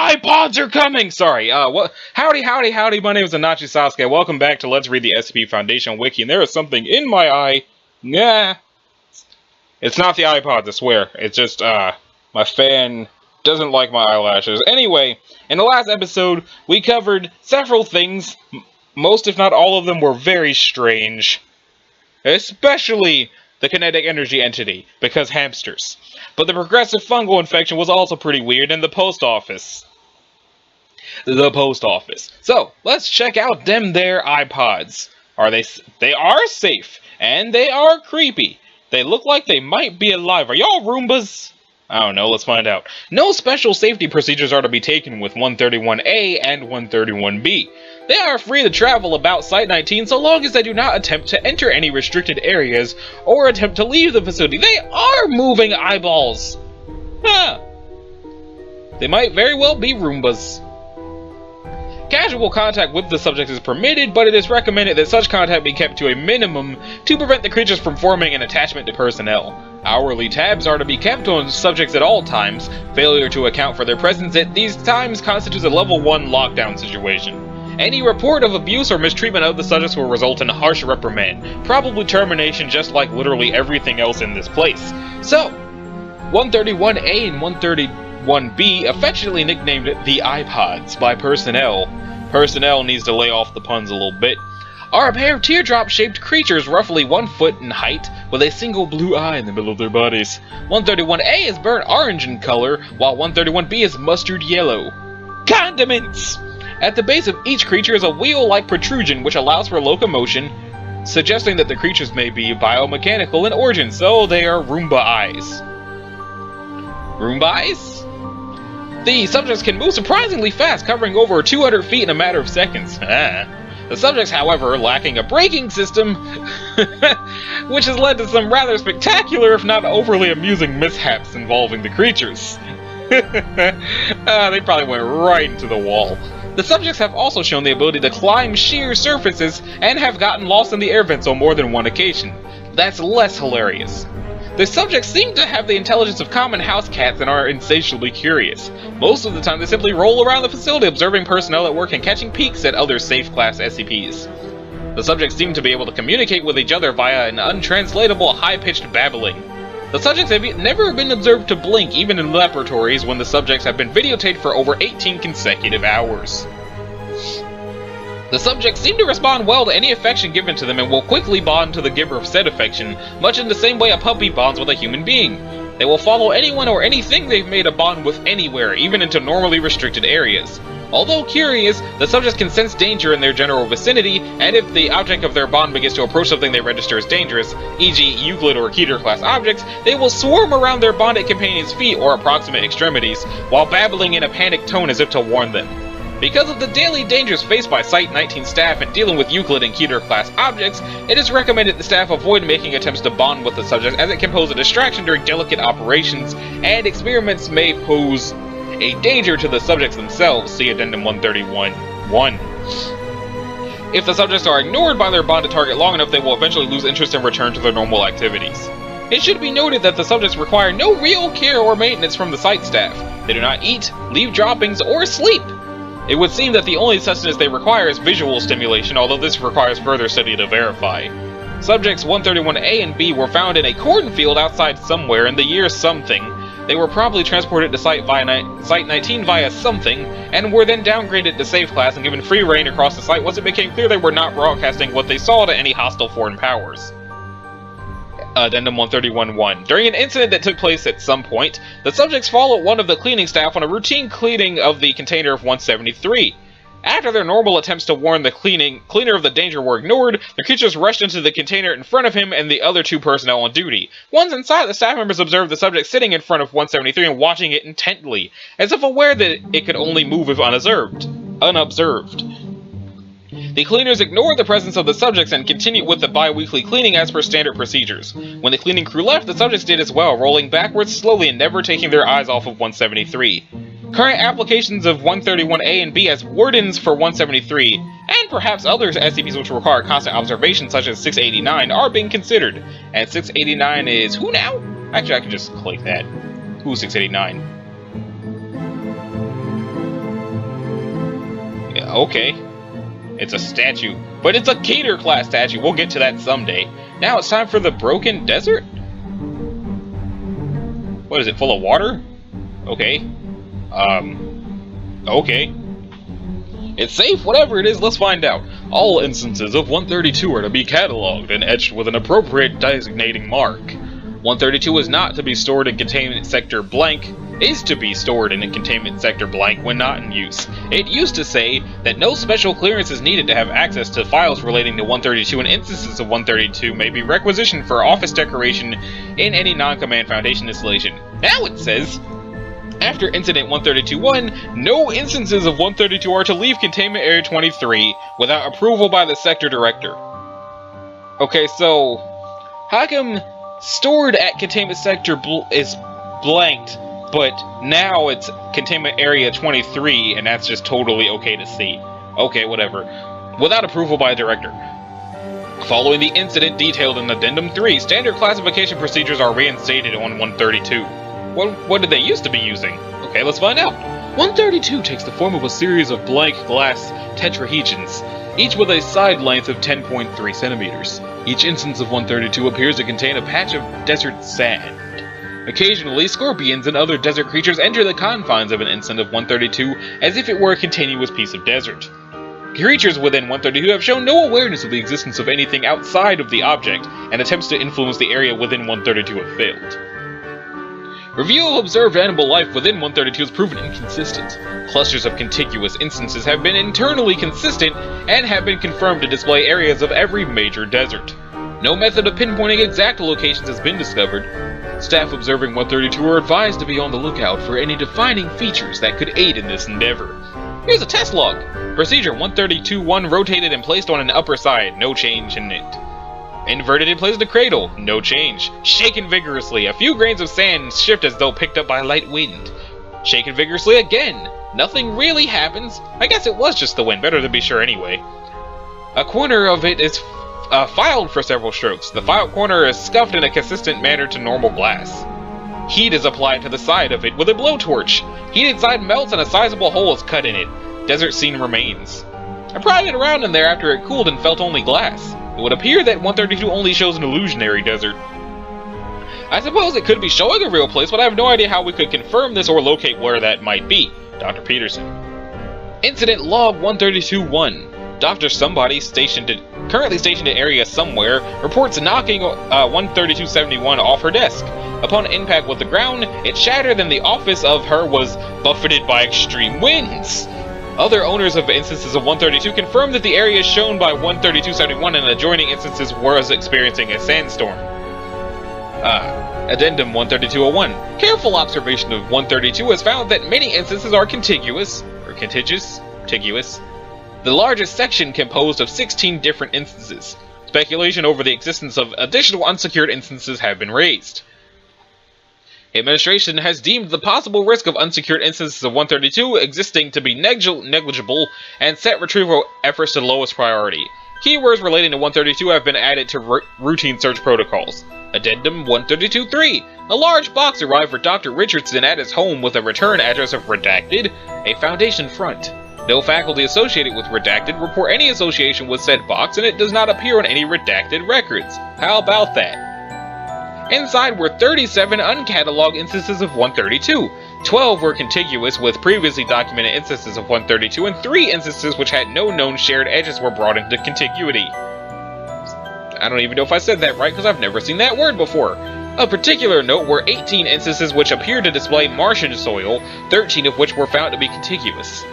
iPods are coming! Sorry, what? Howdy, my name is Anachi Sasuke. Welcome back to Let's Read the SCP Foundation Wiki, and there is something in my eye. Nah. It's not the iPods, I swear. It's just, my fan doesn't like my eyelashes. Anyway, in the last episode, we covered several things. Most, if not all of them, were very strange. Especially the kinetic energy entity, because hamsters. But the progressive fungal infection was also pretty weird, and the post office. So, let's check out them there iPods. They are safe, and they are creepy. They look like they might be alive. Are y'all Roombas? I don't know, let's find out. No special safety procedures are to be taken with 131A and 131B. They are free to travel about Site-19 so long as they do not attempt to enter any restricted areas or attempt to leave the facility. They are moving eyeballs! Huh. They might very well be Roombas. Casual contact with the subject is permitted, but it is recommended that such contact be kept to a minimum to prevent the creatures from forming an attachment to personnel. Hourly tabs are to be kept on subjects at all times. Failure to account for their presence at these times constitutes a level 1 lockdown situation. Any report of abuse or mistreatment of the subjects will result in a harsh reprimand, probably termination, just like literally everything else in this place. So, 131A and 131B, affectionately nicknamed the iPods by personnel. Personnel needs to lay off the puns a little bit. Are a pair of teardrop-shaped creatures roughly 1 foot in height, with a single blue eye in the middle of their bodies. 131A is burnt orange in color, while 131B is mustard yellow. Condiments! At the base of each creature is a wheel-like protrusion which allows for locomotion, suggesting that the creatures may be biomechanical in origin, so they are Roomba eyes. Roomba eyes? The subjects can move surprisingly fast, covering over 200 feet in a matter of seconds. The subjects, however, lacking a braking system, which has led to some rather spectacular, if not overly amusing, mishaps involving the creatures. They probably went right into the wall. The subjects have also shown the ability to climb sheer surfaces and have gotten lost in the air vents on more than one occasion. That's less hilarious. The subjects seem to have the intelligence of common house cats and are insatiably curious. Most of the time they simply roll around the facility observing personnel at work and catching peeks at other safe-class SCPs. The subjects seem to be able to communicate with each other via an untranslatable high-pitched babbling. The subjects have never been observed to blink, even in laboratories, when the subjects have been videotaped for over 18 consecutive hours. The subjects seem to respond well to any affection given to them and will quickly bond to the giver of said affection, much in the same way a puppy bonds with a human being. They will follow anyone or anything they've made a bond with anywhere, even into normally restricted areas. Although curious, the subjects can sense danger in their general vicinity, and if the object of their bond begins to approach something they register as dangerous, e.g. Euclid or Keter class objects, they will swarm around their bonded companion's feet or approximate extremities, while babbling in a panicked tone as if to warn them. Because of the daily dangers faced by Site-19 staff in dealing with Euclid and Keter class objects, it is recommended the staff avoid making attempts to bond with the subject, as it can pose a distraction during delicate operations, and experiments may pose a danger to the subjects themselves. See Addendum 131-1. If the subjects are ignored by their bonded target long enough, they will eventually lose interest and return to their normal activities. It should be noted that the subjects require no real care or maintenance from the site staff. They do not eat, leave droppings, or sleep. It would seem that the only sustenance they require is visual stimulation, although this requires further study to verify. Subjects 131A and B were found in a cornfield outside somewhere in the year something. They were probably transported to Site-19 via something, and were then downgraded to safe class and given free reign across the site once it became clear they were not broadcasting what they saw to any hostile foreign powers. Addendum 131-1. During an incident that took place at some point, the subjects followed one of the cleaning staff on a routine cleaning of the container of 173. After their normal attempts to warn the cleaner of the danger were ignored, the creatures rushed into the container in front of him and the other 2 personnel on duty. Once inside, the staff members observed the subject sitting in front of 173 and watching it intently, as if aware that it could only move if unobserved. The cleaners ignored the presence of the subjects and continued with the bi-weekly cleaning as per standard procedures. When the cleaning crew left, the subjects did as well, rolling backwards slowly and never taking their eyes off of 173. Current applications of 131A and B as wardens for 173, and perhaps other SCPs which require constant observation such as 689, are being considered. And 689 is who now? Actually, I can just click that. Who's 689? Okay. It's a statue. But it's a Gator class statue. We'll get to that someday. Now it's time for the Broken Desert? What is it, full of water? Okay. Okay. It's safe, whatever it is, let's find out. All instances of 132 are to be cataloged and etched with an appropriate designating mark. 132 is not to be stored in containment sector blank, is to be stored in a containment sector blank when not in use. It used to say that no special clearance is needed to have access to files relating to 132, and instances of 132 may be requisitioned for office decoration in any non-command foundation installation. Now it says, after Incident 132-1, no instances of 132 are to leave Containment Area 23 without approval by the Sector Director. Okay, so how come stored at Containment Sector is blanked, but now it's Containment Area 23 and that's just totally okay to see? Okay, whatever. Without approval by a Director. Following the incident detailed in Addendum 3, standard classification procedures are reinstated on 132. What did they used to be using? Okay, let's find out. 132 takes the form of a series of blank glass tetrahedrons, each with a side length of 10.3 centimeters. Each instance of 132 appears to contain a patch of desert sand. Occasionally, scorpions and other desert creatures enter the confines of an instant of 132 as if it were a continuous piece of desert. Creatures within 132 have shown no awareness of the existence of anything outside of the object, and attempts to influence the area within 132 have failed. Review of observed animal life within 132 has proven inconsistent. Clusters of contiguous instances have been internally consistent and have been confirmed to display areas of every major desert. No method of pinpointing exact locations has been discovered. Staff observing 132 are advised to be on the lookout for any defining features that could aid in this endeavor. Here's a test log. Procedure 132-1 rotated and placed on an upper side, no change in it. Inverted and placed in a cradle, no change. Shaken vigorously, a few grains of sand shift as though picked up by a light wind. Shaken vigorously again, nothing really happens. I guess it was just the wind, better to be sure anyway. A corner of it is filed for several strokes. The filed corner is scuffed in a consistent manner to normal glass. Heat is applied to the side of it with a blowtorch. Heated side melts and a sizable hole is cut in it. Desert scene remains. I pried it around in there after it cooled and felt only glass. It would appear that 132 only shows an illusionary desert. I suppose it could be showing a real place, but I have no idea how we could confirm this or locate where that might be. Dr. Peterson. Incident Log 132-1. Dr. Somebody currently stationed in area somewhere reports knocking 132-71 off her desk. Upon impact with the ground, it shattered and the office of her was buffeted by extreme winds. Other owners of instances of 132 confirmed that the area shown by 132-71 and adjoining instances was experiencing a sandstorm. Addendum 132-01. Careful observation of 132 has found that many instances are contiguous. The largest section composed of 16 different instances. Speculation over the existence of additional unsecured instances have been raised. Administration has deemed the possible risk of unsecured instances of 132 existing to be negligible and set retrieval efforts to the lowest priority. Keywords relating to 132 have been added to routine search protocols. Addendum 132-3. A large box arrived for Dr. Richardson at his home with a return address of Redacted, a Foundation front. No faculty associated with Redacted report any association with said box, and it does not appear on any Redacted records. How about that? Inside were 37 uncatalogued instances of 132. 12 were contiguous with previously documented instances of 132, and 3 instances which had no known shared edges were brought into contiguity. I don't even know if I said that right, because I've never seen that word before. Of particular note were 18 instances which appeared to display Martian soil, 13 of which were found to be contiguous.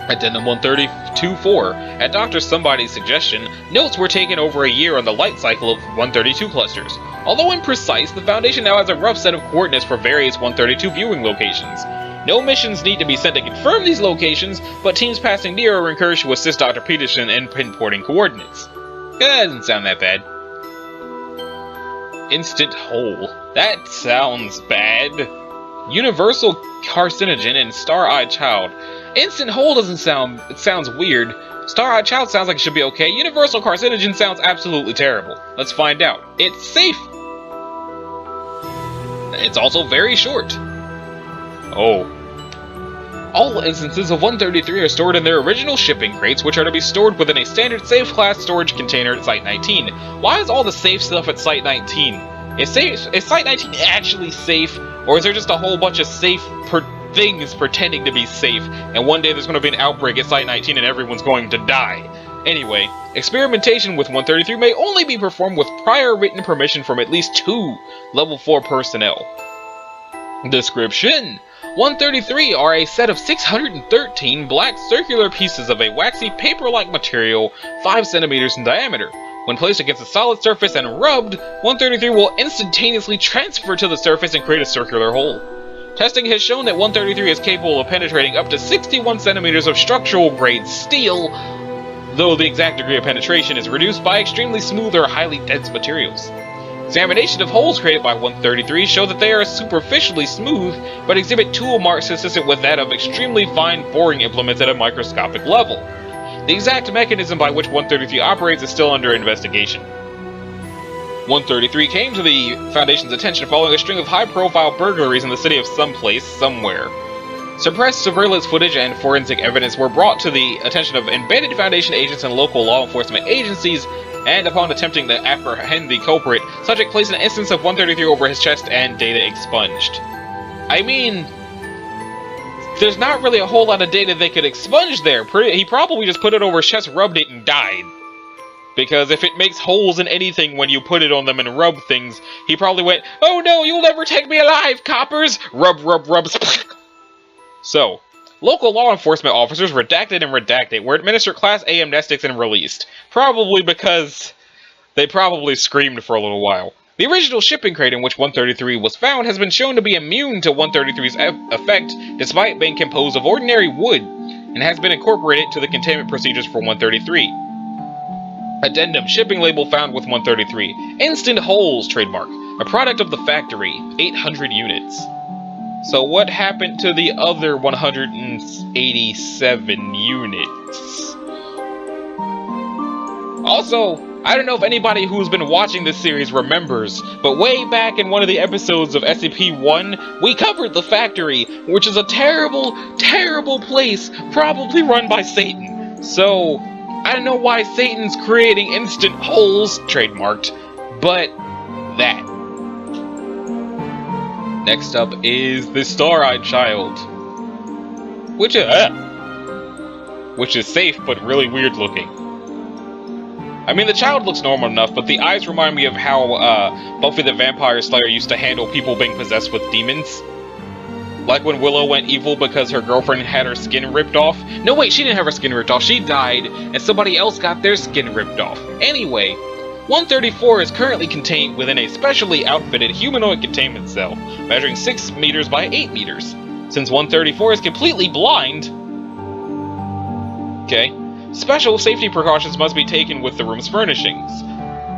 Addendum 132-4. At Dr. Somebody's suggestion, notes were taken over a year on the light cycle of 132 clusters. Although imprecise, the Foundation now has a rough set of coordinates for various 132 viewing locations. No missions need to be sent to confirm these locations, but teams passing near are encouraged to assist Dr. Peterson in pinpointing coordinates. That doesn't sound that bad. Instant hole. That sounds bad. Universal carcinogen and star-eyed child. Instant hole doesn't sound... it sounds weird. Star-eyed child sounds like it should be okay. Universal carcinogen sounds absolutely terrible. Let's find out. It's safe. It's also very short. Oh. All instances of 133 are stored in their original shipping crates, which are to be stored within a standard safe-class storage container at Site-19. Why is all the safe stuff at Site-19? Is Site-19 actually safe, or is there just a whole bunch of safe things pretending to be safe, and one day there's going to be an outbreak at Site-19 and everyone's going to die? Anyway, experimentation with 133 may only be performed with prior written permission from at least 2 Level 4 personnel. Description: 133 are a set of 613 black circular pieces of a waxy paper-like material 5 centimeters in diameter. When placed against a solid surface and rubbed, 133 will instantaneously transfer to the surface and create a circular hole. Testing has shown that 133 is capable of penetrating up to 61 centimeters of structural-grade steel, though the exact degree of penetration is reduced by extremely smooth or highly dense materials. Examination of holes created by 133 show that they are superficially smooth, but exhibit tool marks consistent with that of extremely fine boring implements at a microscopic level. The exact mechanism by which 133 operates is still under investigation. 133 came to the Foundation's attention following a string of high-profile burglaries in the city of someplace, somewhere. Suppressed surveillance footage and forensic evidence were brought to the attention of embedded Foundation agents and local law enforcement agencies, and upon attempting to apprehend the culprit, subject placed an instance of 133 over his chest and data expunged. I mean, there's not really a whole lot of data they could expunge there. He probably just put it over his chest, rubbed it, and died. Because if it makes holes in anything when you put it on them and rub things, he probably went, "Oh no, you'll never take me alive, coppers!" Rub, rub, rub, So, local law enforcement officers, redacted and redacted, were administered Class A amnestics and released. Probably because they probably screamed for a little while. The original shipping crate in which 133 was found has been shown to be immune to 133's effect, despite being composed of ordinary wood, and has been incorporated to the containment procedures for 133. Addendum: shipping label found with 133. Instant holes trademark. A product of the factory. 800 units. So what happened to the other 187 units? Also, I don't know if anybody who's been watching this series remembers, but way back in one of the episodes of SCP-1, we covered the factory, which is a terrible, terrible place, probably run by Satan. So, I don't know why Satan's creating instant holes, trademarked, but that. Next up is the Star-Eyed Child, which is safe but really weird looking. I mean, the child looks normal enough, but the eyes remind me of how Buffy the Vampire Slayer used to handle people being possessed with demons. Like when Willow went evil because her girlfriend had her skin ripped off. No, wait, she didn't have her skin ripped off. She died, and somebody else got their skin ripped off. Anyway, 134 is currently contained within a specially outfitted humanoid containment cell, measuring 6 meters by 8 meters. Since 134 is completely blind... Okay. Special safety precautions must be taken with the room's furnishings.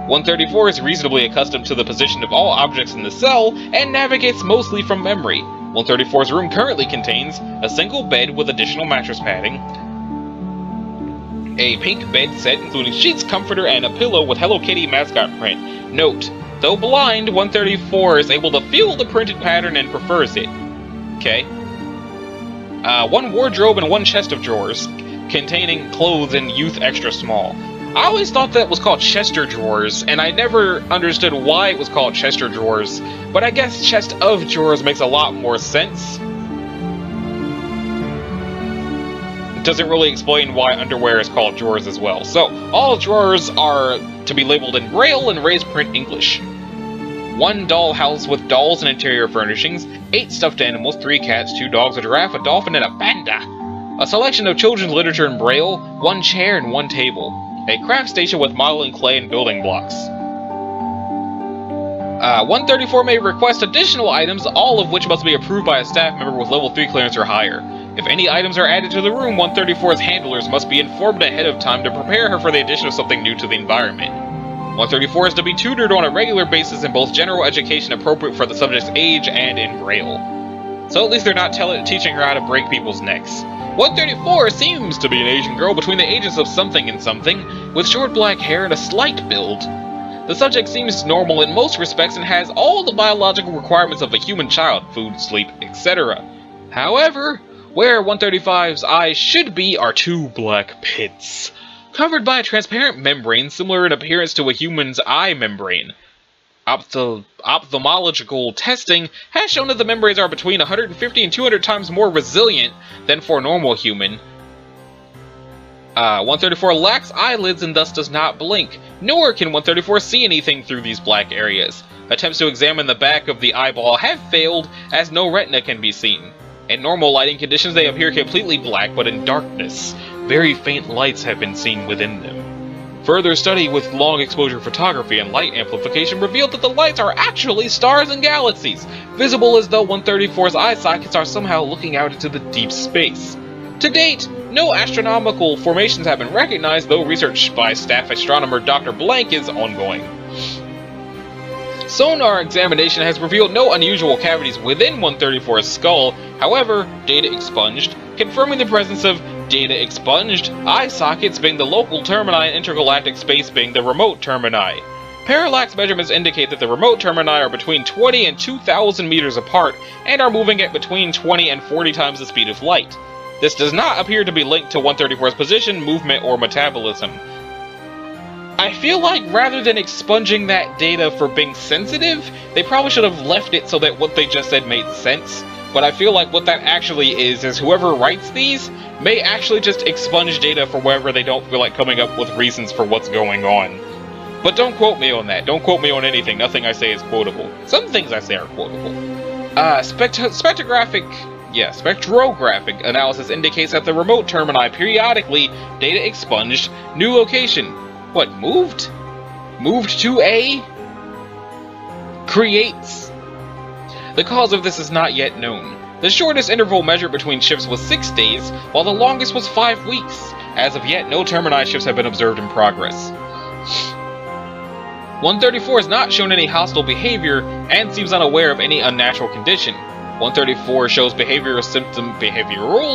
134 is reasonably accustomed to the position of all objects in the cell, and navigates mostly from memory. 134's room currently contains a single bed with additional mattress padding, a pink bed set including sheets, comforter, and a pillow with Hello Kitty mascot print. Note, though blind, 134 is able to feel the printed pattern and prefers it. Okay. 1 wardrobe and 1 chest of drawers, containing clothes in youth extra small. I always thought that was called Chester drawers, and I never understood why it was called Chester drawers, but I guess chest of drawers makes a lot more sense. It doesn't really explain why underwear is called drawers as well. So, all drawers are to be labeled in Braille and raised print English. 1 doll house with dolls and interior furnishings, 8 stuffed animals, 3 cats, 2 dogs, a giraffe, a dolphin, and a panda. A selection of children's literature in Braille, 1 chair and 1 table. A craft station with modeling clay and building blocks. 134 may request additional items, all of which must be approved by a staff member with level 3 clearance or higher. If any items are added to the room, 134's handlers must be informed ahead of time to prepare her for the addition of something new to the environment. 134 is to be tutored on a regular basis in both general education appropriate for the subject's age and in Braille. So at least they're not teaching her how to break people's necks. 134 seems to be an Asian girl between the ages of something and something, with short black hair and a slight build. The subject seems normal in most respects and has all the biological requirements of a human child, food, sleep, etc. However, Where 135's eyes should be are two black pits, covered by a transparent membrane similar in appearance to a human's eye membrane. Ophthalmological testing has shown that the membranes are between 150 and 200 times more resilient than for a normal human. 134 lacks eyelids and thus does not blink, nor can 134 see anything through these black areas. Attempts to examine the back of the eyeball have failed, as no retina can be seen. In normal lighting conditions they appear completely black, but in darkness, very faint lights have been seen within them. Further study with long exposure photography and light amplification revealed that the lights are actually stars and galaxies, visible as though 134's eye sockets are somehow looking out into the deep space. To date, no astronomical formations have been recognized, though research by staff astronomer Dr. Blank is ongoing. Sonar examination has revealed no unusual cavities within 134's skull, however, data expunged, confirming the presence of data expunged eye sockets being the local termini and intergalactic space being the remote termini. Parallax measurements indicate that the remote termini are between 20 and 2,000 meters apart and are moving at between 20 and 40 times the speed of light. This does not appear to be linked to 134's position, movement, or metabolism. I feel like rather than expunging that data for being sensitive, they probably should have left it so that what they just said made sense. But I feel like what that actually is whoever writes these may actually just expunge data for wherever they don't feel like coming up with reasons for what's going on. But don't quote me on that. Don't quote me on anything. Nothing I say is quotable. Some things I say are quotable. Spectrographic analysis indicates that the remote termini periodically data expunged new location. What, moved? Moved to A? Creates. The cause of this is not yet known. The shortest interval measured between shifts was 6 days, while the longest was 5 weeks. As of yet, no termini shifts have been observed in progress. 134 has not shown any hostile behavior and seems unaware of any unnatural condition. 134 shows behavioral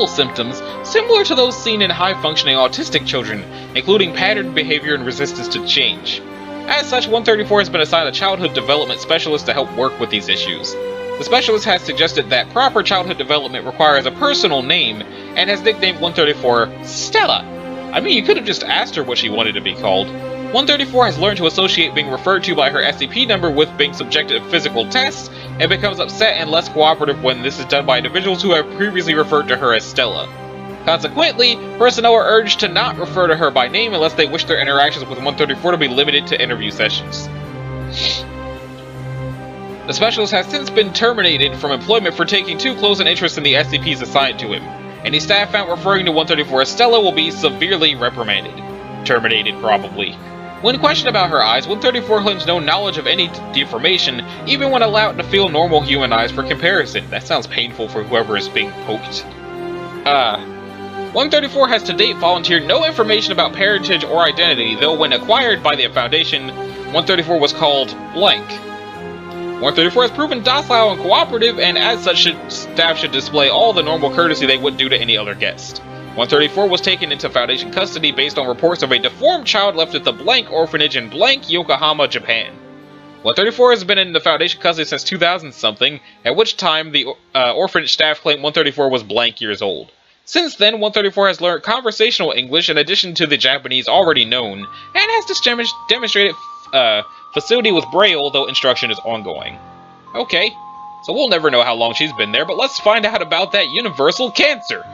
symptoms similar to those seen in high-functioning autistic children, including patterned behavior and resistance to change. As such, 134 has been assigned a childhood development specialist to help work with these issues. The specialist has suggested that proper childhood development requires a personal name, and has nicknamed 134 Stella. I mean, you could have just asked her what she wanted to be called. 134 has learned to associate being referred to by her SCP number with being subjected to physical tests, and becomes upset and less cooperative when this is done by individuals who have previously referred to her as Stella. Consequently, personnel are urged to not refer to her by name unless they wish their interactions with 134 to be limited to interview sessions. The specialist has since been terminated from employment for taking too close an interest in the SCPs assigned to him. Any staff found referring to 134 as Stella will be severely reprimanded. Terminated, probably. When questioned about her eyes, 134 claims no knowledge of any deformation, even when allowed to feel normal human eyes for comparison. That sounds painful for whoever is being poked. 134 has to date volunteered no information about parentage or identity, though when acquired by the Foundation, 134 was called blank. 134 has proven docile and cooperative, and as such staff should display all the normal courtesy they would do to any other guest. 134 was taken into Foundation custody based on reports of a deformed child left at the blank orphanage in blank Yokohama, Japan. 134 has been in the Foundation custody since 2000-something, at which time the orphanage staff claimed 134 was blank years old. Since then, 134 has learned conversational English in addition to the Japanese already known, and has demonstrated facility with Braille, though instruction is ongoing. Okay, so we'll never know how long she's been there, but let's find out about that universal cancer!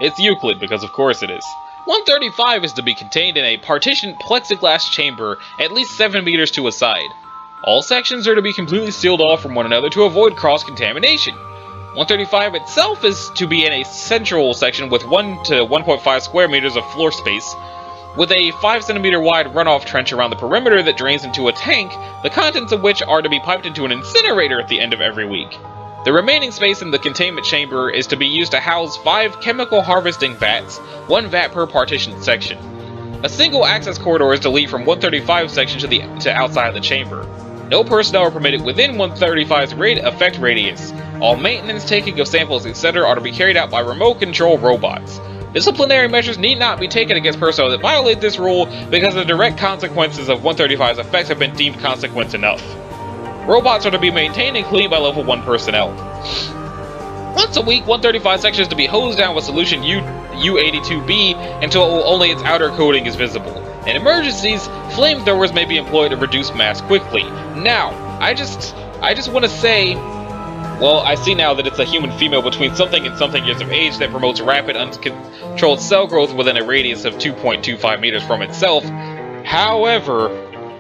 It's Euclid, because of course it is. 135 is to be contained in a partitioned plexiglass chamber at least 7 meters to a side. All sections are to be completely sealed off from one another to avoid cross-contamination. 135 itself is to be in a central section with 1 to 1.5 square meters of floor space, with a 5 centimeter wide runoff trench around the perimeter that drains into a tank, the contents of which are to be piped into an incinerator at the end of every week. The remaining space in the containment chamber is to be used to house 5 chemical harvesting vats, 1 vat per partitioned section. A single access corridor is to lead from 135's section to outside of the chamber. No personnel are permitted within 135's effect radius. All maintenance, taking of samples, etc. are to be carried out by remote control robots. Disciplinary measures need not be taken against personnel that violate this rule because the direct consequences of 135's effects have been deemed consequence enough. Robots are to be maintained and cleaned by level 1 personnel. Once a week, 135 section is to be hosed down with solution U82B until only its outer coating is visible. In emergencies, flamethrowers may be employed to reduce mass quickly. Now, I just want to say, well, I see now that it's a human female between something and something years of age that promotes rapid, uncontrolled cell growth within a radius of 2.25 meters from itself. However,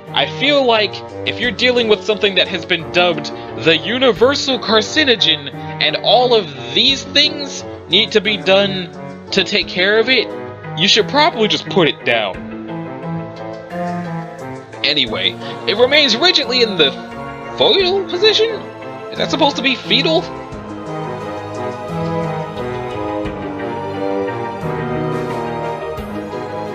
I feel like if you're dealing with something that has been dubbed the universal carcinogen, and all of these things need to be done to take care of it, you should probably just put it down. Anyway, it remains rigidly in the fetal position? Is that supposed to be fetal?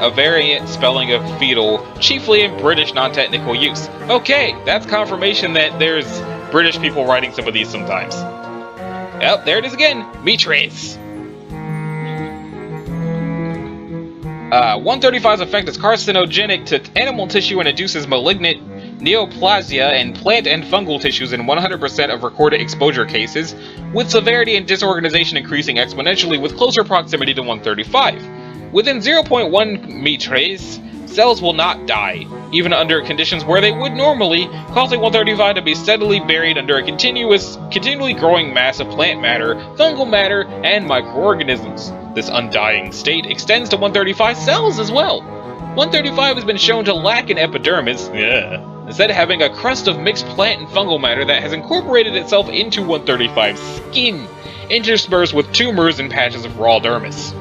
A variant spelling of fetal, chiefly in British non-technical use. Okay, that's confirmation that there's British people writing some of these sometimes. Yep, there it is again. Mitres. 135's effect is carcinogenic to animal tissue and induces malignant neoplasia in plant and fungal tissues in 100% of recorded exposure cases, with severity and disorganization increasing exponentially with closer proximity to 135. Within 0.1 mitres, cells will not die, even under conditions where they would normally, causing 135 to be steadily buried under a continually growing mass of plant matter, fungal matter, and microorganisms. This undying state extends to 135 cells as well. 135 has been shown to lack an epidermis, instead having a crust of mixed plant and fungal matter that has incorporated itself into 135's skin, interspersed with tumors and patches of raw dermis.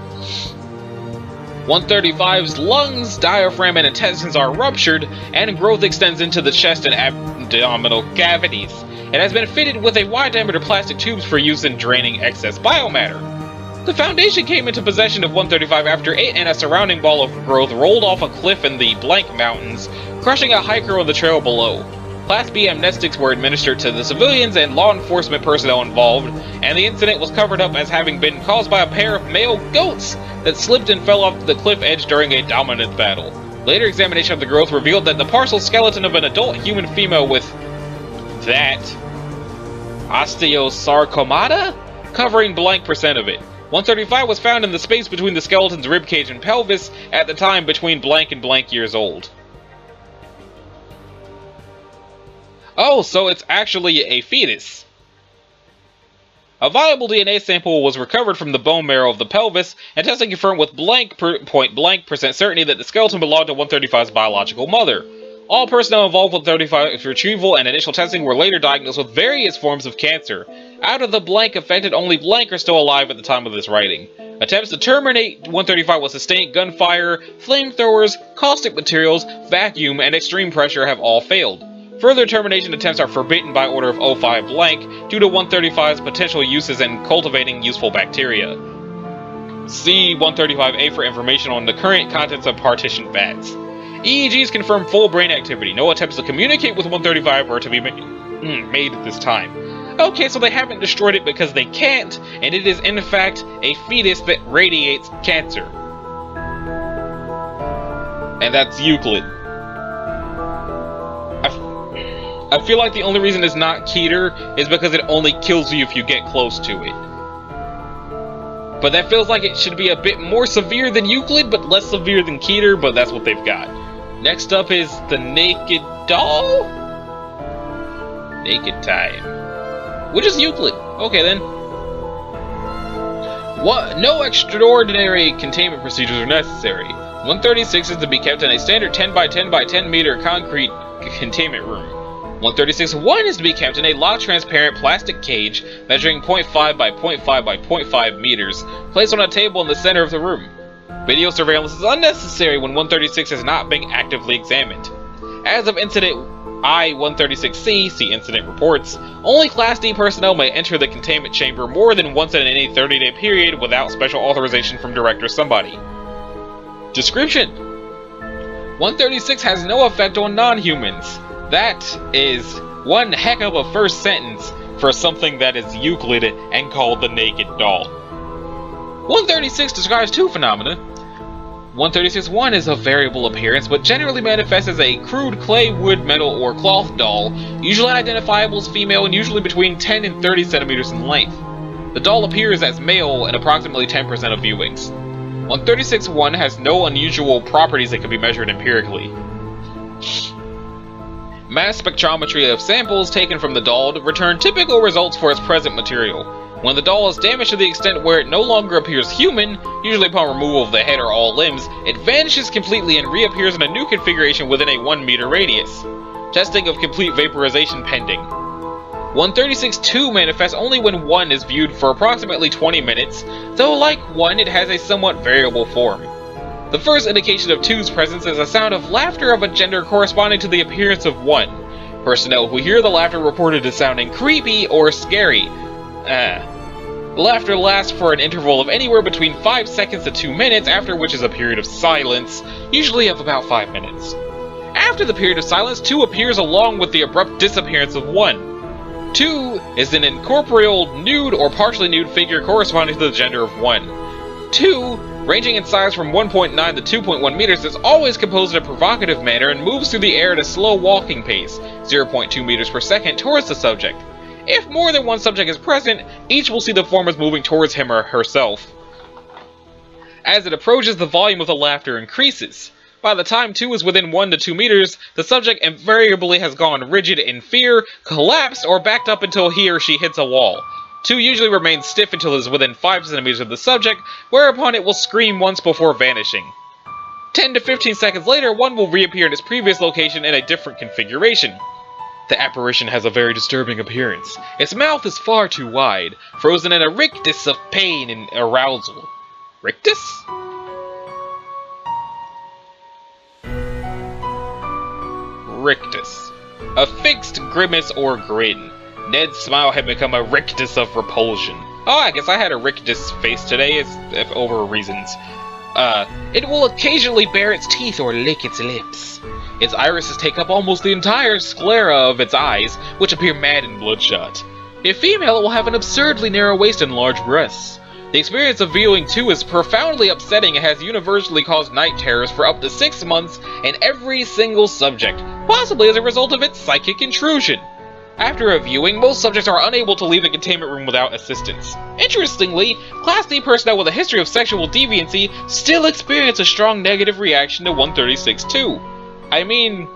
135's lungs, diaphragm, and intestines are ruptured, and growth extends into the chest and abdominal cavities. It has been fitted with a wide-diameter plastic tubes for use in draining excess biomatter. The Foundation came into possession of 135 after it and a surrounding ball of growth rolled off a cliff in the Blank Mountains, crushing a hiker on the trail below. Class B amnestics were administered to the civilians and law enforcement personnel involved, and the incident was covered up as having been caused by a pair of male goats that slipped and fell off the cliff edge during a dominant battle. Later examination of the growth revealed that the partial skeleton of an adult human female with that osteosarcomata covering blank percent of it. 135 was found in the space between the skeleton's ribcage and pelvis at the time between blank and blank years old. Oh, so it's actually a fetus. A viable DNA sample was recovered from the bone marrow of the pelvis, and testing confirmed with point-blank% certainty that the skeleton belonged to 135's biological mother. All personnel involved with 135's retrieval and initial testing were later diagnosed with various forms of cancer. Out of the blank affected, only blank are still alive at the time of this writing. Attempts to terminate 135 with sustained gunfire, flamethrowers, caustic materials, vacuum, and extreme pressure have all failed. Further termination attempts are forbidden by order of O5 blank due to 135's potential uses in cultivating useful bacteria. See 135A for information on the current contents of partition vats. EEGs confirm full brain activity. No attempts to communicate with 135 were to be made at this time. Okay, so they haven't destroyed it because they can't, and it is in fact a fetus that radiates cancer. And that's Euclid. I feel like the only reason it's not Keter is because it only kills you if you get close to it. But that feels like it should be a bit more severe than Euclid, but less severe than Keter, but that's what they've got. Next up is the Naked Doll? Naked Time. Which is Euclid. Okay then. No extraordinary containment procedures are necessary. 136 is to be kept in a standard 10 by 10 by 10 meter concrete containment room. 136-1 is to be kept in a lock-transparent plastic cage measuring 0.5 by 0.5 by 0.5 meters, placed on a table in the center of the room. Video surveillance is unnecessary when 136 is not being actively examined. As of Incident I-136C, see Incident Reports, only Class D personnel may enter the containment chamber more than once in any 30-day period without special authorization from Director somebody. Description: 136 has no effect on non-humans. That is one heck of a first sentence for something that is Euclid and called the Naked Doll. 136 describes two phenomena. 136-1 is of variable appearance, but generally manifests as a crude clay, wood, metal, or cloth doll, usually identifiable as female and usually between 10 and 30 centimeters in length. The doll appears as male in approximately 10% of viewings. 136.1 has no unusual properties that can be measured empirically. Mass spectrometry of samples taken from the doll return typical results for its present material. When the doll is damaged to the extent where it no longer appears human, usually upon removal of the head or all limbs, it vanishes completely and reappears in a new configuration within a 1 meter radius. Testing of complete vaporization pending. 136.2 manifests only when 1 is viewed for approximately 20 minutes, though like 1 it has a somewhat variable form. The first indication of 2's presence is a sound of laughter of a gender corresponding to the appearance of 1. Personnel who hear the laughter reported as sounding creepy or scary. The laughter lasts for an interval of anywhere between 5 seconds to 2 minutes, after which is a period of silence, usually of about 5 minutes. After the period of silence, 2 appears along with the abrupt disappearance of 1. 2 is an incorporeal, nude or partially nude figure corresponding to the gender of 1. 2, ranging in size from 1.9 to 2.1 meters, is always composed in a provocative manner and moves through the air at a slow walking pace, 0.2 meters per second, towards the subject. If more than one subject is present, each will see the form as moving towards him or herself. As it approaches, the volume of the laughter increases. By the time 2 is within 1 to 2 meters, the subject invariably has gone rigid in fear, collapsed, or backed up until he or she hits a wall. 2 usually remains stiff until it is within 5 centimeters of the subject, whereupon it will scream once before vanishing. 10 to 15 seconds later, 1 will reappear in its previous location in a different configuration. The apparition has a very disturbing appearance. Its mouth is far too wide, frozen in a rictus of pain and arousal. Rictus? Rictus. A fixed grimace or grin. Ned's smile had become a rictus of repulsion. Oh, I guess I had a rictus face today, if over reasons. It will occasionally bare its teeth or lick its lips. Its irises take up almost the entire sclera of its eyes, which appear mad and bloodshot. If female, it will have an absurdly narrow waist and large breasts. The experience of viewing 2 is profoundly upsetting and has universally caused night terrors for up to 6 months in every single subject, possibly as a result of its psychic intrusion. After a viewing, most subjects are unable to leave the containment room without assistance. Interestingly, Class D personnel with a history of sexual deviancy still experience a strong negative reaction to 136.2. I mean,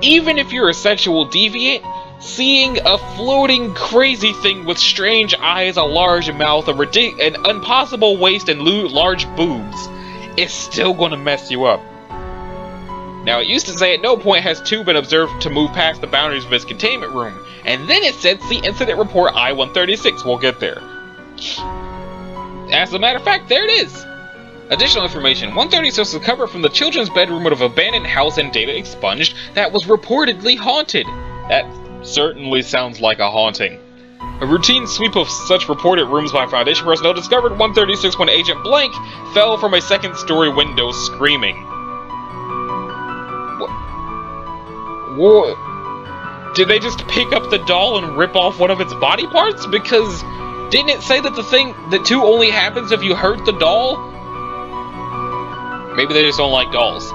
even if you're a sexual deviant, seeing a floating crazy thing with strange eyes, a large mouth, an impossible waist, and large boobs is still gonna mess you up. Now, it used to say at no point has 2 been observed to move past the boundaries of its containment room, and then it said see incident report I-136, we'll get there. As a matter of fact, there it is! Additional information, 136 was covered from the children's bedroom of an abandoned house and data expunged that was reportedly haunted. That certainly sounds like a haunting. A routine sweep of such reported rooms by Foundation personnel discovered 136 when Agent Blank fell from a second-story window screaming. What? Did they just pick up the doll and rip off one of its body parts? Because didn't it say that that 2 only happens if you hurt the doll? Maybe they just don't like dolls.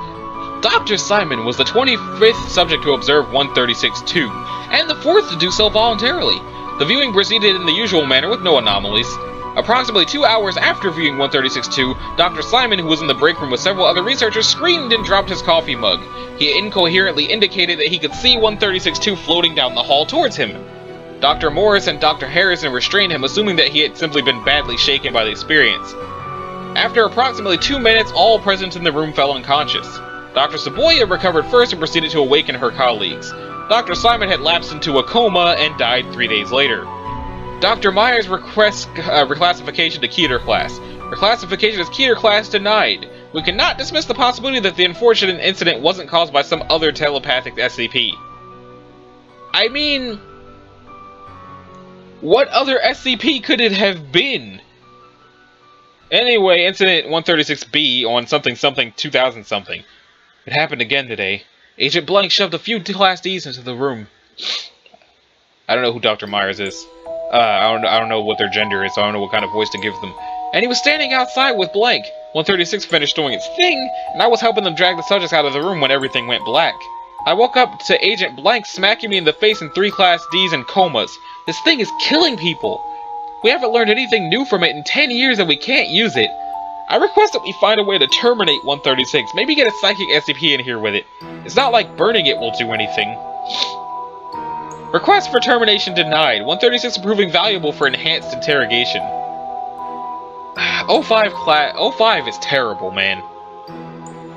Dr. Simon was the 25th subject to observe 136.2, and the 4th to do so voluntarily. The viewing proceeded in the usual manner with no anomalies. Approximately 2 hours after viewing 136.2, Dr. Simon, who was in the break room with several other researchers, screamed and dropped his coffee mug. He incoherently indicated that he could see 136.2 floating down the hall towards him. Dr. Morris and Dr. Harrison restrained him, assuming that he had simply been badly shaken by the experience. After approximately 2 minutes, all present in the room fell unconscious. Dr. Saboya recovered first and proceeded to awaken her colleagues. Dr. Simon had lapsed into a coma and died 3 days later. Dr. Myers requests reclassification to Keter class. Reclassification as Keter class denied. We cannot dismiss the possibility that the unfortunate incident wasn't caused by some other telepathic SCP. I mean, what other SCP could it have been? Anyway, incident 136B on something 2000 something. It happened again today. Agent Blank shoved a few Class Ds into the room. I don't know who Dr. Myers is. I don't know what their gender is, so I don't know what kind of voice to give them. And he was standing outside with Blank. 136 finished doing its thing, and I was helping them drag the subjects out of the room when everything went black. I woke up to Agent Blank smacking me in the face and 3 Class Ds and comas. This thing is killing people. We haven't learned anything new from it in 10 years and we can't use it. I request that we find a way to terminate 136, maybe get a psychic SCP in here with it. It's not like burning it will do anything. Request for termination denied. 136 proving valuable for enhanced interrogation. 05 is terrible, man.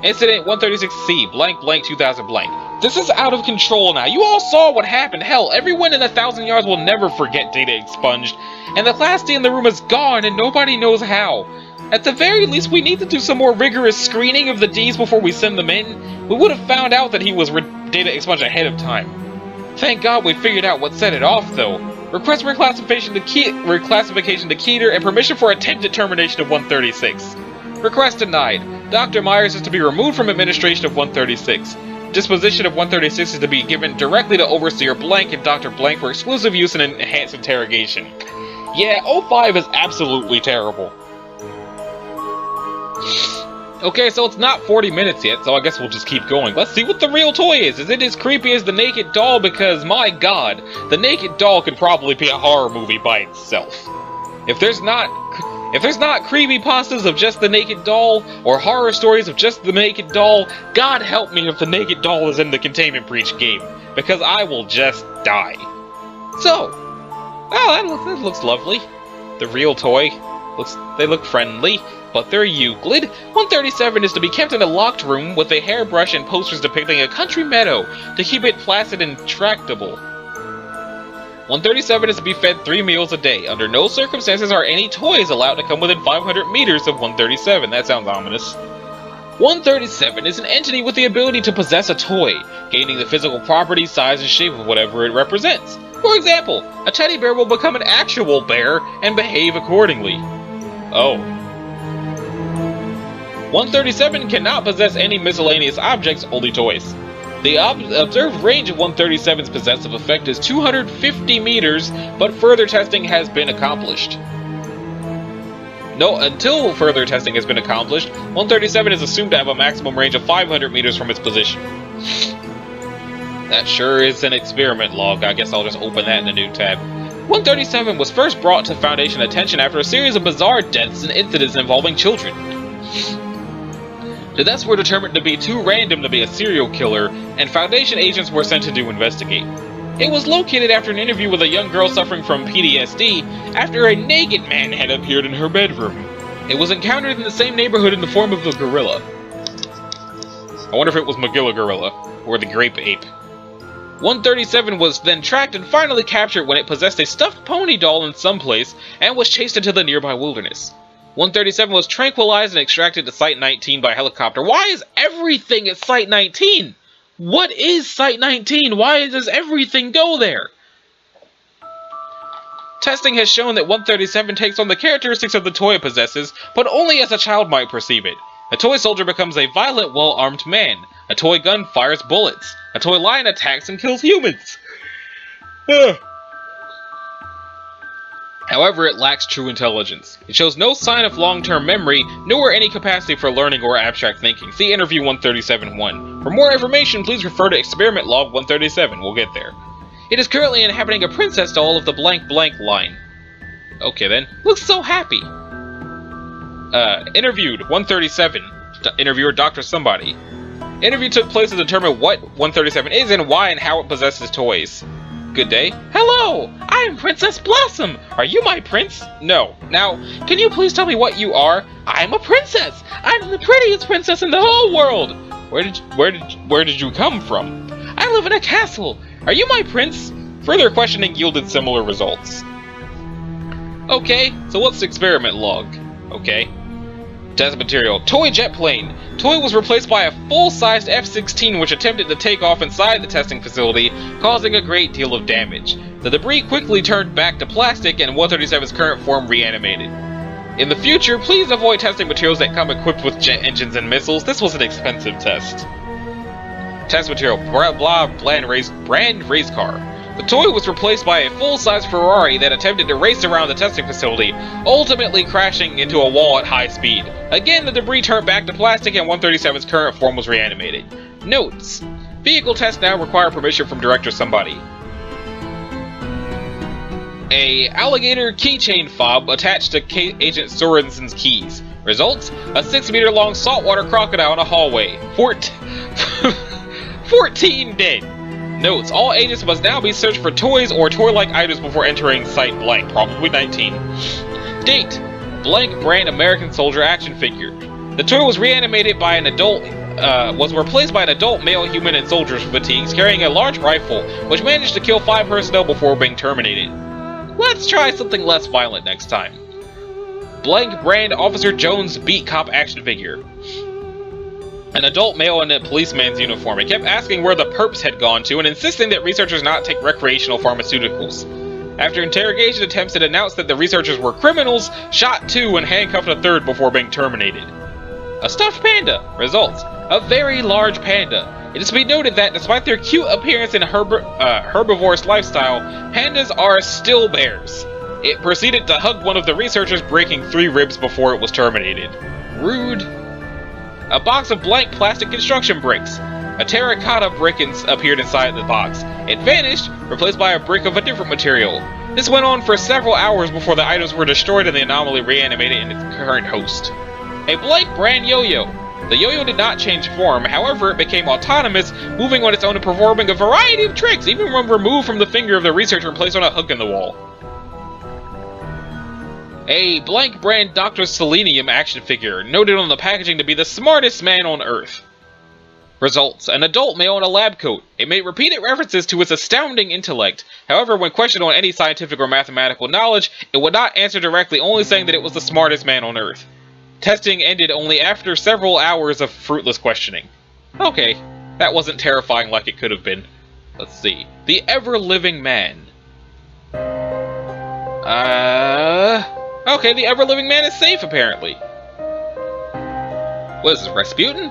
Incident 136C, blank blank 2000 blank. This is out of control now. You all saw what happened. Hell, everyone in 1,000 yards will never forget data expunged. And the Class D in the room is gone and nobody knows how. At the very least, we need to do some more rigorous screening of the Ds before we send them in. We would have found out that he was data expunged ahead of time. Thank God we figured out what set it off, though. Request reclassification to Keter and permission for attempted termination of 136. Request denied. Dr. Myers is to be removed from administration of 136. Disposition of 136 is to be given directly to Overseer Blank and Dr. Blank for exclusive use in enhanced interrogation. Yeah, 05 is absolutely terrible. Okay, so it's not 40 minutes yet, so I guess we'll just keep going. Let's see what the real toy is. Is it as creepy as the naked doll? Because, my god, the naked doll could probably be a horror movie by itself. If there's not creepypastas of just the naked doll, or horror stories of just the naked doll, God help me if the naked doll is in the Containment Breach game, because I will just die. So, well, that looks lovely. The real toy, they look friendly. But they're Euclid. 137 is to be kept in a locked room with a hairbrush and posters depicting a country meadow to keep it placid and tractable. 137 is to be fed 3 meals a day. Under no circumstances are any toys allowed to come within 500 meters of 137. That sounds ominous. 137 is an entity with the ability to possess a toy, gaining the physical property, size, and shape of whatever it represents. For example, a teddy bear will become an actual bear and behave accordingly. Oh. 137 cannot possess any miscellaneous objects, only toys. The observed range of 137's possessive effect is 250 meters, but further testing has been accomplished. Until further testing has been accomplished, 137 is assumed to have a maximum range of 500 meters from its position. That sure is an experiment log. I guess I'll just open that in a new tab. 137 was first brought to Foundation attention after a series of bizarre deaths and incidents involving children. The deaths were determined to be too random to be a serial killer, and Foundation agents were sent to investigate. It was located after an interview with a young girl suffering from PTSD after a naked man had appeared in her bedroom. It was encountered in the same neighborhood in the form of the gorilla. I wonder if it was Magilla Gorilla, or the Grape Ape. 137 was then tracked and finally captured when it possessed a stuffed pony doll in some place and was chased into the nearby wilderness. 137 was tranquilized and extracted to Site 19 by helicopter. Why is everything at Site 19? What is Site 19? Why does everything go there? Testing has shown that 137 takes on the characteristics of the toy it possesses, but only as a child might perceive it. A toy soldier becomes a violent, well-armed man. A toy gun fires bullets. A toy lion attacks and kills humans. However, it lacks true intelligence. It shows no sign of long-term memory, nor any capacity for learning or abstract thinking. See Interview 137-1. For more information, please refer to Experiment Log 137. We'll get there. It is currently inhabiting a princess doll of the blank blank line. Okay then. Looks so happy. Interviewed 137. Interviewer Dr. Somebody. Interview took place to determine what 137 is and why and how it possesses toys. Good day. Hello! I am Princess Blossom! Are you my prince? No. Now, can you please tell me what you are? I'm a princess! I'm the prettiest princess in the whole world! Where did you come from? I live in a castle! Are you my prince? Further questioning yielded similar results. Okay, so what's the experiment log? Okay. Test material. Toy jet plane. Toy was replaced by a full-sized F-16 which attempted to take off inside the testing facility, causing a great deal of damage. The debris quickly turned back to plastic and 137's current form reanimated. In the future, please avoid testing materials that come equipped with jet engines and missiles. This was an expensive test. Test material. Brand race car. The toy was replaced by a full-size Ferrari that attempted to race around the testing facility, ultimately crashing into a wall at high speed. Again, the debris turned back to plastic and 137's current form was reanimated. Notes. Vehicle tests now require permission from Director Somebody. A alligator keychain fob attached to Agent Sorensen's keys. Results? A 6-meter-long saltwater crocodile in a hallway. 14 dead. Notes: all agents must now be searched for toys or toy-like items before entering Site Blank, probably 19. Date: blank brand American Soldier action figure. The toy was reanimated by an adult, was replaced by an adult male human in soldier's fatigues carrying a large rifle, which managed to kill 5 personnel before being terminated. Let's try something less violent next time. Blank brand Officer Jones Beat Cop action figure. An adult male in a policeman's uniform. It kept asking where the perps had gone to and insisting that researchers not take recreational pharmaceuticals. After interrogation attempts, it announced that the researchers were criminals, shot 2 and handcuffed a 3rd before being terminated. A stuffed panda. Results: a very large panda. It is to be noted that despite their cute appearance and herbivorous lifestyle, pandas are still bears. It proceeded to hug one of the researchers, breaking 3 ribs before it was terminated. Rude. A box of blank plastic construction bricks. A terracotta brick appeared inside the box. It vanished, replaced by a brick of a different material. This went on for several hours before the items were destroyed and the anomaly reanimated in its current host. A blank brand yo-yo. The yo-yo did not change form, however it became autonomous, moving on its own and performing a variety of tricks, even when removed from the finger of the researcher and placed on a hook in the wall. A blank brand Dr. Selenium action figure, noted on the packaging to be the smartest man on Earth. Results: an adult male in a lab coat. It made repeated references to its astounding intellect. However, when questioned on any scientific or mathematical knowledge, it would not answer directly, only saying that it was the smartest man on Earth. Testing ended only after several hours of fruitless questioning. Okay, that wasn't terrifying like it could have been. Let's see. The Ever-Living Man. Okay, the Ever-Living Man is safe, apparently. What is this, Rasputin?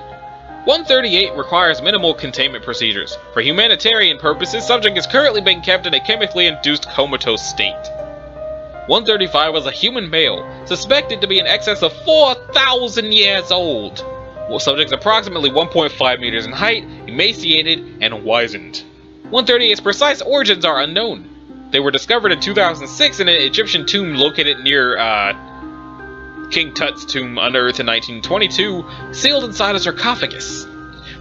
138 requires minimal containment procedures. For humanitarian purposes, subject is currently being kept in a chemically induced comatose state. 135 was a human male, suspected to be in excess of 4,000 years old. Subject's approximately 1.5 meters in height, emaciated, and wizened. 138's precise origins are unknown. They were discovered in 2006 in an Egyptian tomb located near King Tut's tomb unearthed in 1922, sealed inside a sarcophagus.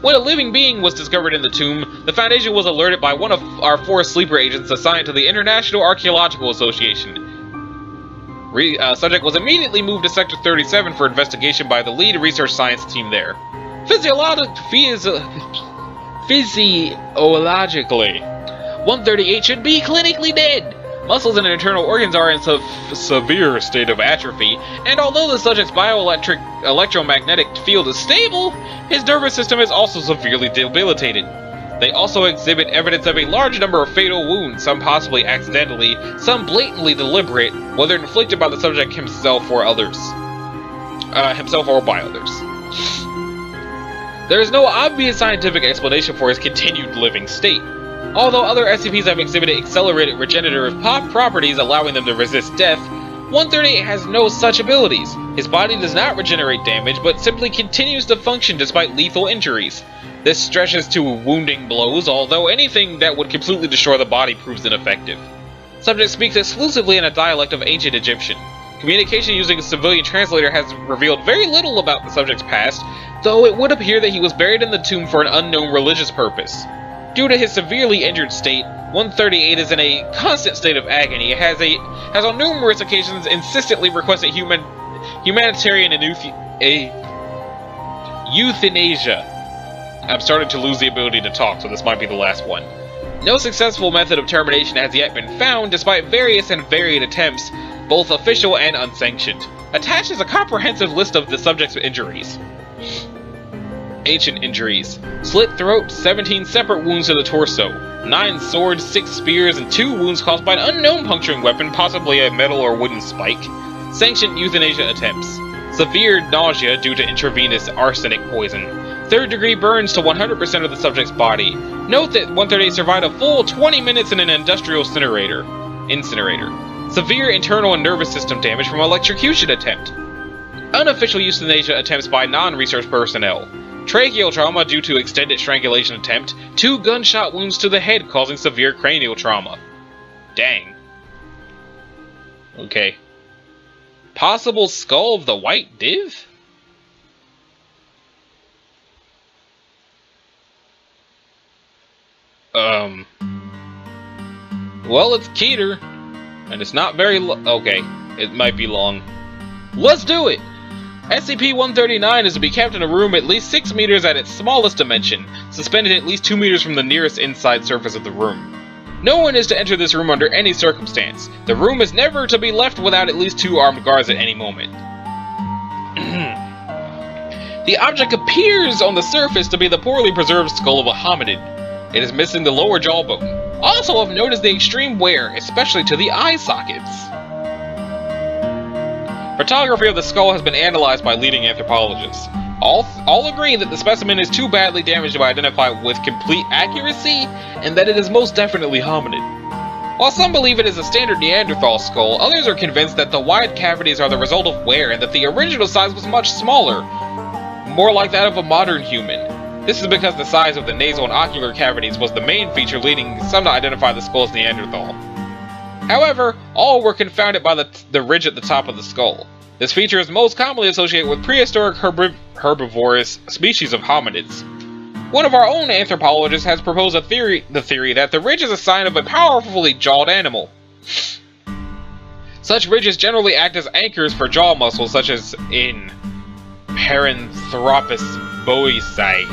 When a living being was discovered in the tomb, the Foundation was alerted by one of our 4 sleeper agents assigned to the International Archaeological Association. Subject was immediately moved to Sector 37 for investigation by the lead research science team there. Physiologically, 138 should be clinically dead. Muscles and internal organs are in a severe state of atrophy, and although the subject's electromagnetic field is stable, his nervous system is also severely debilitated. They also exhibit evidence of a large number of fatal wounds, some possibly accidentally, some blatantly deliberate, whether inflicted by the subject himself or others. Himself or by others. There is no obvious scientific explanation for his continued living state. Although other SCPs have exhibited accelerated regenerative properties allowing them to resist death, 138 has no such abilities. His body does not regenerate damage, but simply continues to function despite lethal injuries. This stretches to wounding blows, although anything that would completely destroy the body proves ineffective. Subject speaks exclusively in a dialect of ancient Egyptian. Communication using a civilian translator has revealed very little about the subject's past, though it would appear that he was buried in the tomb for an unknown religious purpose. Due to his severely injured state, 138 is in a constant state of agony. It has on numerous occasions insistently requested humanitarian and euthanasia. I'm starting to lose the ability to talk, so this might be the last one. No successful method of termination has yet been found, despite various and varied attempts, both official and unsanctioned. Attached is a comprehensive list of the subject's injuries. Ancient injuries. Slit throat, 17 separate wounds to the torso, 9 swords, 6 spears, and 2 wounds caused by an unknown puncturing weapon, possibly a metal or wooden spike. Sanctioned euthanasia attempts. Severe nausea due to intravenous arsenic poison. 3rd-degree burns to 100% of the subject's body. Note that 138 survived a full 20 minutes in an industrial incinerator. Severe internal and nervous system damage from electrocution attempt. Unofficial euthanasia attempts by non-research personnel. Tracheal trauma due to extended strangulation attempt. 2 gunshot wounds to the head causing severe cranial trauma. Dang. Okay. Possible skull of the white div? Well, it's Keter, and it's not very okay, it might be long. Let's do it! SCP-139 is to be kept in a room at least 6 meters at its smallest dimension, suspended at least 2 meters from the nearest inside surface of the room. No one is to enter this room under any circumstance. The room is never to be left without at least 2 armed guards at any moment. The object appears on the surface to be the poorly preserved skull of a hominid. It is missing the lower jawbone. Also of note is the extreme wear, especially to the eye sockets. Photography of the skull has been analyzed by leading anthropologists. All agree that the specimen is too badly damaged to identify with complete accuracy, and that it is most definitely hominid. While some believe it is a standard Neanderthal skull, others are convinced that the wide cavities are the result of wear and that the original size was much smaller, more like that of a modern human. This is because the size of the nasal and ocular cavities was the main feature leading some to identify the skull as Neanderthal. However, all were confounded by the ridge at the top of the skull. This feature is most commonly associated with prehistoric herbivorous species of hominids. One of our own anthropologists has proposed the theory that the ridge is a sign of a powerfully jawed animal. Such ridges generally act as anchors for jaw muscles, such as in Paranthropus boisei.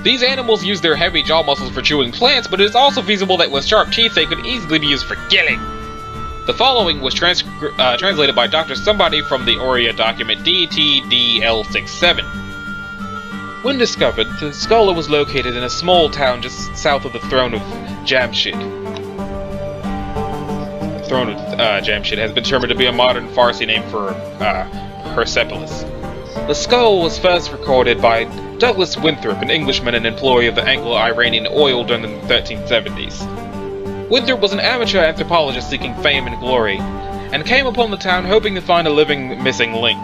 These animals use their heavy jaw muscles for chewing plants, but it is also feasible that with sharp teeth they could easily be used for killing. The following was translated by Dr. Somebody from the Aurea document DTDL67. When discovered, the skull was located in a small town just south of the throne of Jamshid. The throne of Jamshid has been determined to be a modern Farsi name for Persepolis. The skull was first recorded by Douglas Winthrop, an Englishman and employee of the Anglo-Iranian oil during the 1370s. Winthrop was an amateur anthropologist seeking fame and glory, and came upon the town hoping to find a living missing link.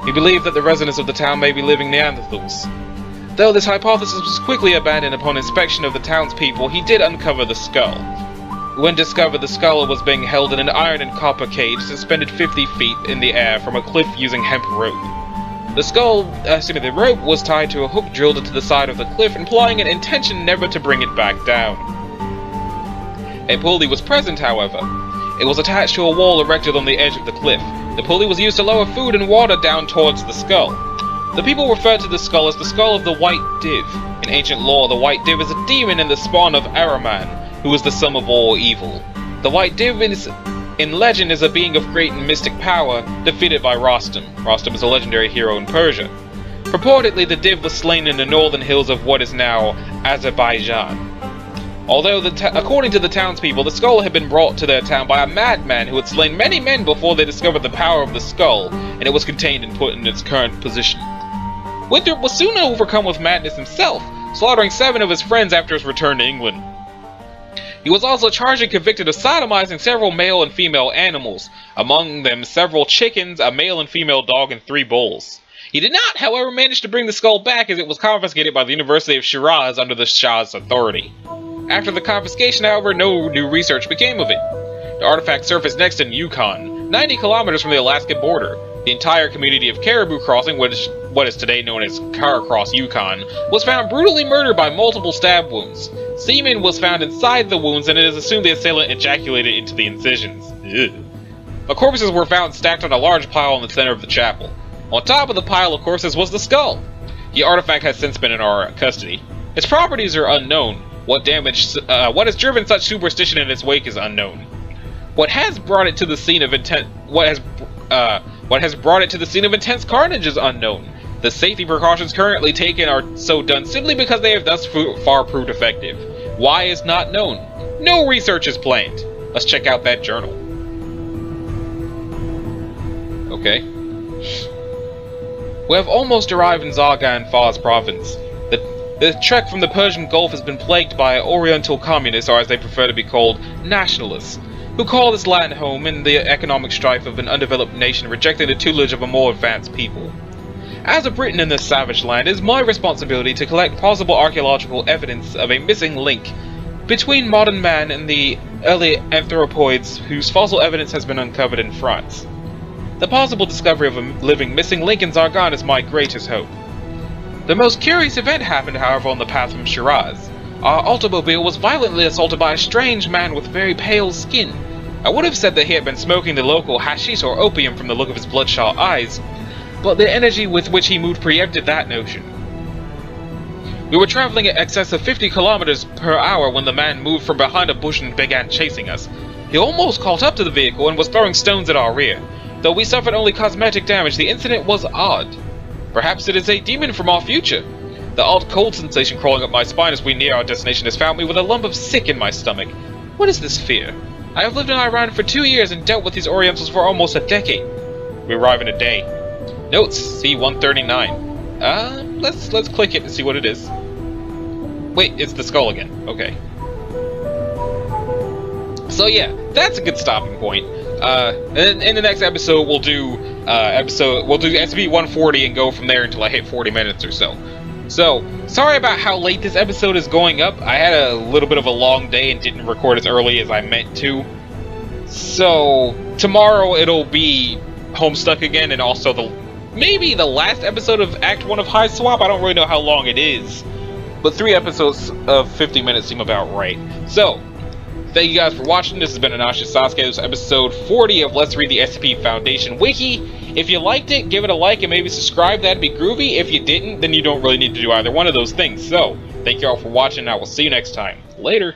He believed that the residents of the town may be living Neanderthals. Though this hypothesis was quickly abandoned upon inspection of the townspeople, he did uncover the skull. When discovered, the skull was being held in an iron and copper cage suspended 50 feet in the air from a cliff using hemp rope. The rope was tied to a hook drilled into the side of the cliff, implying an intention never to bring it back down. A pulley was present, however. It was attached to a wall erected on the edge of the cliff. The pulley was used to lower food and water down towards the skull. The people referred to the skull as the skull of the White Div. In ancient lore, the White Div is a demon and the spawn of Ahriman, who is the sum of all evil. The White Div in legend is a being of great and mystic power, defeated by Rostam. Rostam is a legendary hero in Persia. Purportedly, the Div was slain in the northern hills of what is now Azerbaijan. Although, according to the townspeople, the skull had been brought to their town by a madman who had slain many men before they discovered the power of the skull, and it was contained and put in its current position. Winthrop was soon overcome with madness himself, slaughtering 7 of his friends after his return to England. He was also charged and convicted of sodomizing several male and female animals, among them several chickens, a male and female dog, and 3 bulls. He did not, however, manage to bring the skull back as it was confiscated by the University of Shiraz under the Shah's authority. After the confiscation, however, no new research became of it. The artifact surfaced next in Yukon, 90 kilometers from the Alaskan border. The entire community of Caribou Crossing, what is today known as Caracross, Yukon, was found brutally murdered by multiple stab wounds. Semen was found inside the wounds, and it is assumed the assailant ejaculated into the incisions. Ew. The corpses were found stacked on a large pile in the center of the chapel. On top of the pile of corpses was the skull. The artifact has since been in our custody. Its properties are unknown. What has driven such superstition in its wake is unknown. What has brought it to the scene of intense intense carnage is unknown. The safety precautions currently taken are so done simply because they have thus far proved effective. Why is not known. No research is planned. Let's check out that journal. Okay. We have almost arrived in Zargan Fars province. The trek from the Persian Gulf has been plagued by Oriental communists, or as they prefer to be called, nationalists, who call this land home in the economic strife of an undeveloped nation rejecting the tutelage of a more advanced people. As a Briton in this savage land, it is my responsibility to collect possible archaeological evidence of a missing link between modern man and the early anthropoids whose fossil evidence has been uncovered in France. The possible discovery of a living missing link in Zargon is my greatest hope. The most curious event happened, however, on the path from Shiraz. Our automobile was violently assaulted by a strange man with very pale skin. I would have said that he had been smoking the local hashish or opium from the look of his bloodshot eyes, but the energy with which he moved preempted that notion. We were traveling at excess of 50 kilometers per hour when the man moved from behind a bush and began chasing us. He almost caught up to the vehicle and was throwing stones at our rear. Though we suffered only cosmetic damage, the incident was odd. Perhaps it is a demon from our future. The odd cold sensation crawling up my spine as we near our destination has found me with a lump of sick in my stomach. What is this fear? I have lived in Iran for 2 years and dealt with these Orientals for almost a decade. We arrive in a day. Notes, C-139. Let's click it and see what it is. Wait, it's the skull again. Okay. So yeah, that's a good stopping point. In the next episode, we'll do SCP-140 and go from there until I hit 40 minutes or so. So, sorry about how late this episode is going up. I had a little bit of a long day and didn't record as early as I meant to. So, tomorrow it'll be Homestuck again, and also maybe the last episode of Act 1 of High Swap. I don't really know how long it is, but 3 episodes of 50 minutes seem about right. So, thank you guys for watching. This has been Anashi Sasuke. This is episode 40 of Let's Read the SCP Foundation Wiki. If you liked it, give it a like and maybe subscribe. That'd be groovy. If you didn't, then you don't really need to do either one of those things. So, thank you all for watching, and I will see you next time. Later.